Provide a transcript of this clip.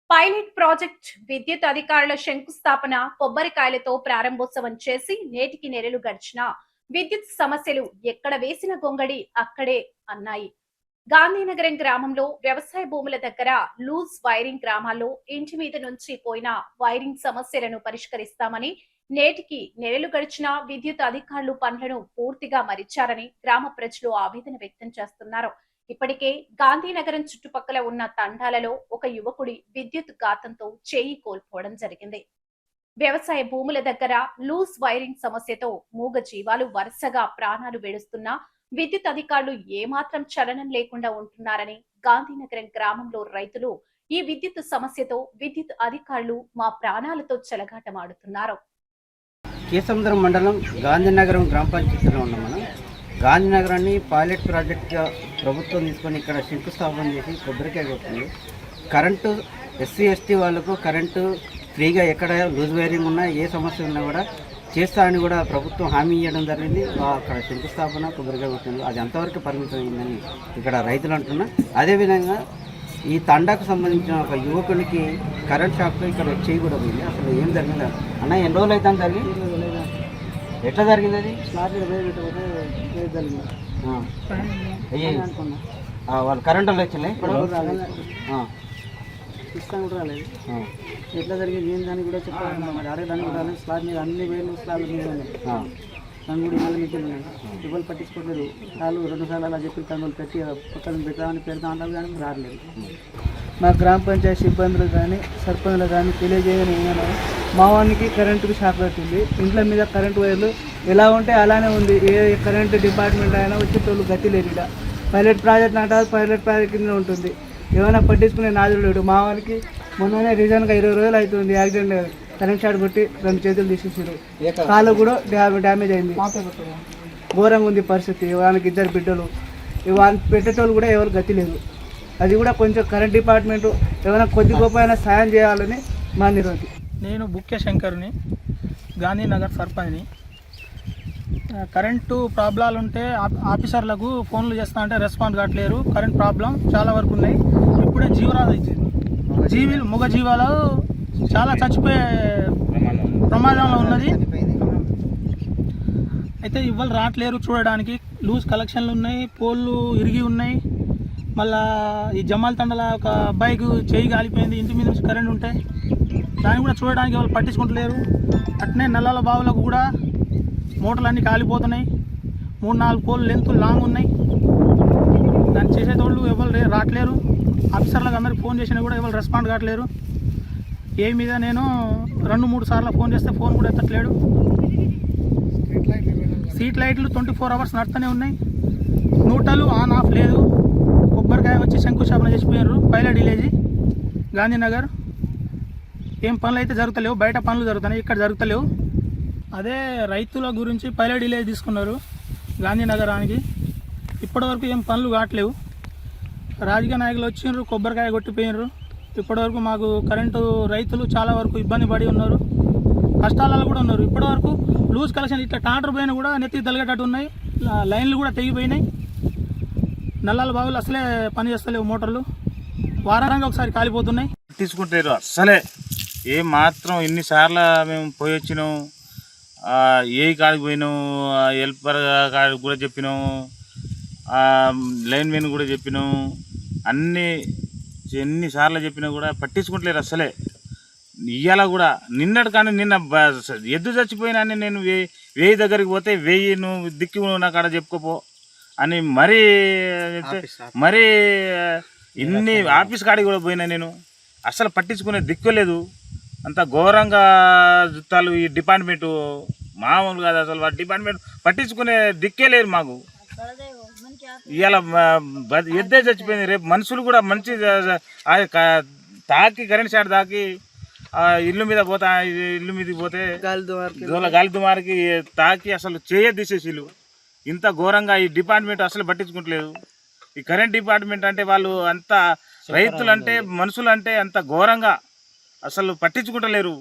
Pilot project విద్యుత్ అధికారుల శంకుస్థాపన కొబ్బరికాయలతో ప్రారంభోత్సవం చేసి నేటికి నెలలు గడిచినా విద్యుత్ సమస్యలు ఎక్కడ వేసిన గొంగడి అక్కడే అన్నాయి. గాంధీనగరం గ్రామంలో వ్యవసాయ భూముల దగ్గర లూజ్ వైరింగ్ గ్రామాల్లో ఇంటి మీద నుంచి పోయిన వైరింగ్ సమస్యలను పరిష్కరిస్తామని నేటికి నెలలు గడిచినా విద్యుత్ అధికారులు పనులను పూర్తిగా మరిచారని గ్రామ ప్రజలు ఆవేదన వ్యక్తం చేస్తున్నారు. ఇప్పటికే గాంధీనగరం చుట్టుపక్కల ఉన్న తండాలలో ఒక యువకుడి విద్యుత్ ఘాతంతో చేయి కోల్పోవడం జరిగింది. వ్యవసాయ భూముల దగ్గర లూజ్ వైరింగ్ సమస్యతో మూగ జీవాలు వరుసగా ప్రాణాలు వెడుస్తున్నా విద్యుత్ అధికారులు ఏమాత్రం చలనం లేకుండా ఉంటున్నారని గాంధీనగరం గ్రామంలో రైతులు ఈ విద్యుత్ సమస్యతో విద్యుత్ అధికారులు మా ప్రాణాలతో చెలగాటమాడుతున్నారు. కేసముద్రం మండలం గాంధీనగరం గ్రామ పంచాయతీలో ఉన్నాం. మనం గాంధీనగరాన్ని పైలట్ ప్రాజెక్ట్గా ప్రభుత్వం తీసుకొని ఇక్కడ శంకుస్థాపన చేసి కొబ్బరికాయ కొట్టింది. కరెంటు ఎస్సీ ఎస్టీ వాళ్ళకు కరెంటు ఫ్రీగా ఎక్కడ లూజ్ వైరింగ్ ఉన్నా ఏ సమస్య ఉన్నా కూడా చేస్తారని కూడా ప్రభుత్వం హామీ ఇవ్వడం జరిగింది. అక్కడ శంకుస్థాపన కొబ్బరికాయ కొట్టింది. అది ఎంతవరకు పరిమితం అయిందని ఇక్కడ రైతులు అంటున్నా. అదేవిధంగా ఈ తండాకు సంబంధించిన ఒక యువకునికి కరెంట్ షాక్తో ఇక్కడ వచ్చేయి కూడా పోయింది. అసలు ఏం జరిగింది అన్న? ఎన్ని రోజులు అయితే జరిగింది? ఎట్లా జరిగింది అది? వాళ్ళు కరెంట్ వాళ్ళు వచ్చినాయి ఇస్తాం కూడా రాలేదు. ఎట్లా జరిగింది ఏం దాన్ని కూడా చెప్పాలి. మరి అడగడానికి కూడా రాలేదు. స్లాబ్ మీద అన్ని వేలు స్లాబ్ల మీద ఉన్నాయి. దాని కూడా ఇవాళ మీటింగ్ ఉన్నాయి. ఇవాళ పట్టించుకోలేదు. వాళ్ళు 2 సార్లు అలా చెప్పి తను పెట్టి పక్కన పెట్టామని పెడతా అంటారు కానీ రాలేదు. మా గ్రామ పంచాయతీ సిబ్బందులు కానీ సర్పంచులు కానీ తెలియజేయని ఏమైనా మా వానికి కరెంటుకి షాక్ పడుతుంది. ఇంట్లో మీద కరెంటు వైర్లు ఎలా ఉంటే అలానే ఉంది. ఏ కరెంటు డిపార్ట్మెంట్ అయినా వచ్చేటోళ్ళు గతి లేదు. ఇలా పైలట్ ప్రాజెక్ట్ అంటారు. పైలట్ ప్రాజెక్ట్ కింద ఉంటుంది. ఏమైనా పట్టించుకునే నాదులు లేడు. మా వానికి మొన్ననే రీజన్గా 20 రోజులు అవుతుంది యాక్సిడెంట్. కరెంట్ షాట్ కొట్టి 2 చేతులు తీసేసారు. కాలు కూడా డ్యామేజ్ అయింది. ఘోరంగా ఉంది పరిస్థితి. వానికి 2 బిడ్డలు. వానికి పెట్టేటోళ్ళు కూడా ఎవరు గతి లేదు. అది కూడా కొంచెం కరెంట్ డిపార్ట్మెంట్ ఏమైనా కొద్ది గొప్ప అయినా సాయం చేయాలని మా నిర్వహి. నేను బుక్య శంకర్ని, గాంధీనగర్ సర్పంచ్ని. కరెంటు ప్రాబ్లాలు ఉంటే ఆఫీసర్లకు ఫోన్లు చేస్తా అంటే రెస్పాండ్ కావట్లేరు. కరెంట్ ప్రాబ్లం చాలా వరకు ఉన్నాయి. ఇప్పుడే మూగ జీవాలు చాలా చచ్చిపోయే ప్రమాదంలో ఉన్నది. అయితే ఇవాళ రావట్లేరు చూడడానికి. లూజ్ కలెక్షన్లు ఉన్నాయి, పోళ్ళు ఇరిగి ఉన్నాయి. మళ్ళా ఈ జమ్మాల తండల ఒక అబ్బాయికి చేయి కాలిపోయింది. ఇంటి మీద నుంచి కరెంట్ ఉంటే దాన్ని కూడా చూడడానికి వాళ్ళు పట్టించుకుంటలేరు. అట్నే నల్లాల బావులకు కూడా మోటార్లు అన్నీ కాలిపోతున్నాయి. 3-4 పోల్ లెంత్ లాంగ్ ఉన్నాయి. దాన్ని చేసేటోళ్ళు ఎవరు రావట్లేరు. ఆఫీసర్లకు అందరికి ఫోన్ చేసినా కూడా ఎవరు రెస్పాండ్ కావట్లేరు. ఏ మీద నేను 2-3 సార్లు ఫోన్ చేస్తే ఫోన్ కూడా ఎత్తట్లేడు. స్ట్రీట్ లైట్లు 24 అవర్స్ నడుస్తూనే ఉన్నాయి. నూటలు ఆన్ ఆఫ్ లేదు. కొబ్బరికాయ వచ్చి శంకుస్థాపన చేసిపోయారు. Pilot village Gandhinagar. ఏం పనులు అయితే జరుగుతలేవు. బయట పనులు జరుగుతున్నాయి, ఇక్కడ జరుగుతలేవు. అదే రైతుల గురించి పైలట్ విలేజ్ తీసుకున్నారు గాంధీనగరానికి. ఇప్పటివరకు ఏం పనులు కావట్లేవు. రాజకీయ నాయకులు వచ్చిండ్రు, కొబ్బరికాయ కొట్టిపోయినారు. ఇప్పటివరకు మాకు కరెంటు రైతులు చాలా వరకు ఇబ్బంది పడి ఉన్నారు, కష్టాలలో కూడా ఉన్నారు. ఇప్పటివరకు లూజ్ కలెక్షన్ ఇట్లా టాటర్ పోయినా కూడా నెత్తికి తలిగేటట్టు ఉన్నాయి. లైన్లు కూడా తెగిపోయినాయి. నల్లాల బావులు అసలే పని చేస్తలేవు. మోటార్లు వారానికి ఒకసారి కాలిపోతున్నాయి. తీసుకుంటారు అసలే ఏ మాత్రం. ఎన్నిసార్లు మేము పోయి వచ్చినాం. ఏ కాడికి పోయినాం, హెల్పర్ కాడికి కూడా చెప్పినాం, లైన్ మెన్ కూడా చెప్పినాం. ఎన్నిసార్లు చెప్పినా కూడా పట్టించుకుంటలేరు అసలే. ఇవాళ కూడా నిన్నటి కానీ నిన్న ఎద్దు చచ్చిపోయినా నేను 1000 దగ్గరికి పోతే 1000 నువ్వు దిక్కు నాకు ఆడ చెప్పుకోపో అని మరీ ఇన్ని ఆఫీస్ కాడికి కూడా పోయినా నేను. అసలు పట్టించుకునే దిక్కులేదు. అంత ఘోరంగా జుత్తాలు ఈ డిపార్ట్మెంటు మామూలు కాదు. అసలు వాటి డిపార్ట్మెంట్ పట్టించుకునే దిక్కే లేదు మాకు. ఇవాళ ఎద్దే చచ్చిపోయింది. రేపు మనుషులు కూడా మంచి తాకి కరెంట్ షాట్ తాకి ఇల్లు మీదకి పోతే గాలి దుమారికి తాకి అసలు తీసేసిల్లు. ఇంత ఘోరంగా ఈ డిపార్ట్మెంట్ అసలు పట్టించుకుంటలేదు. ఈ కరెంట్ డిపార్ట్మెంట్ అంటే వాళ్ళు అంత రైతులు అంటే మనుషులు అంటే అంత ఘోరంగా అసలు పట్టించుకుంటలేరు.